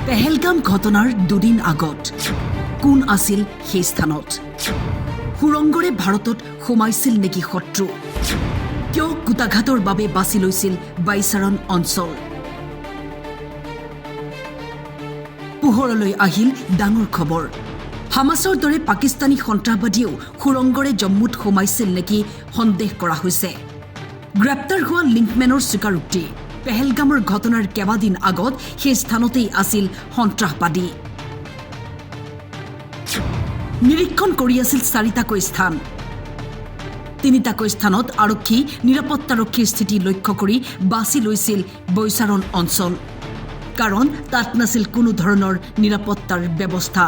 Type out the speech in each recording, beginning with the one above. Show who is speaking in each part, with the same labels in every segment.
Speaker 1: পেহেলগাম ঘটনাৰ দুদিন আগত কোন আছিল সেই স্থানত সুৰংগৰে ভাৰতত সোমাইছিল নেকি শত্ৰু কিয় কুটাঘাতৰ বাবে বাছি লৈছিল বাইচাৰণ অঞ্চল পোহৰলৈ আহিল ডাঙৰ খবৰ হামাছৰ দৰে পাকিস্তানী সন্ত্ৰাসবাদীও সুৰংগৰে জম্মুত সোমাইছিল নেকি সন্দেহ কৰা হৈছে গ্ৰেপ্তাৰ হোৱা লিংকমেনৰ স্বীকাৰোক্তি পেহেলগামৰ ঘটনাৰ কেইবাদিন আগত সেই স্থানতেই আছিল সন্ত্ৰাসবাদী নিৰীক্ষণ কৰি আছিল চাৰিটাকৈ স্থান তিনিটাকৈ স্থানত আৰক্ষী নিৰাপত্তাৰক্ষীৰ স্থিতি লক্ষ্য কৰি বাছি লৈছিল বৈচাৰণ অঞ্চল কাৰণ তাত নাছিল কোনো ধৰণৰ নিৰাপত্তাৰ ব্যৱস্থা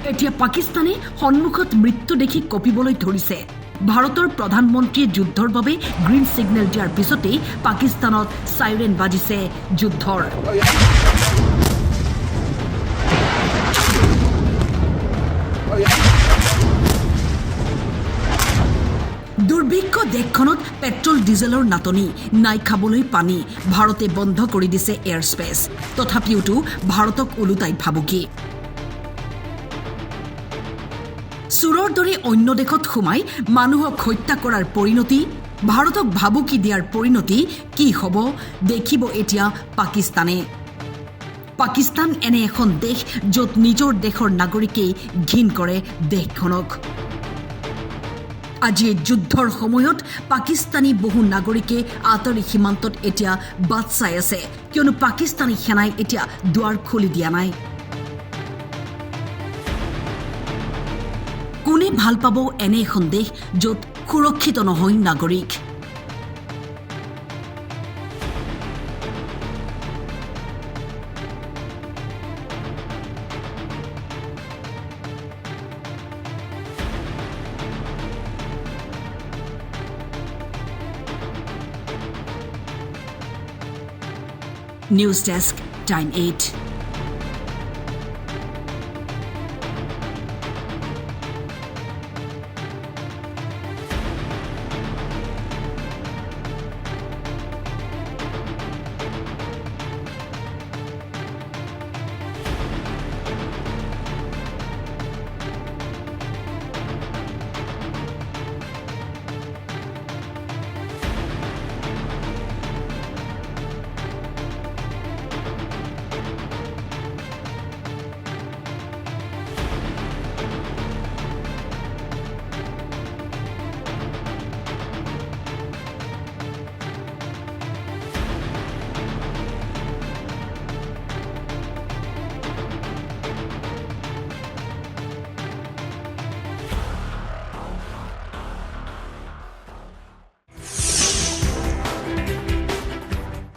Speaker 1: এতিয়া পাকিস্তানে সন্মুখত মৃত্যু দেখি কঁপিবলৈ ধৰিছে ভাৰতৰ প্ৰধানমন্ত্ৰীয়ে যুদ্ধৰ বাবে গ্ৰীণ সিগনেল দিয়াৰ পিছতেই পাকিস্তানত সাইৰেন বাজিছে যুদ্ধৰ দুৰ্ভিক্ষ দেশখনত পেট্ৰল ডিজেলৰ নাটনি নাই খাবলৈ পানী ভাৰতে বন্ধ কৰি দিছে এয়াৰ স্পেচ তথাপিওতো ভাৰতক ওলোটাই ভাবুকি চুৰৰ দৰে অন্য দেশত সোমাই মানুহক হত্যা কৰাৰ পৰিণতি ভাৰতক ভাবুকি দিয়াৰ পৰিণতি কি হ'ব দেখিব এতিয়া পাকিস্তান এনে এখন দেশ য'ত নিজৰ দেশৰ নাগৰিকেই ঘিণ কৰে দেশখনক আজি যুদ্ধৰ সময়ত পাকিস্তানী বহু নাগৰিকে আঁতৰি সীমান্তত এতিয়া বাট চাই আছে কিয়নো পাকিস্তানী সেনাই এতিয়া দুৱাৰ খুলি দিয়া নাই কোনে ভাল পাব এনে এখন দেশ য'ত সুৰক্ষিত নহয় নাগৰিক News Desk, Time 8.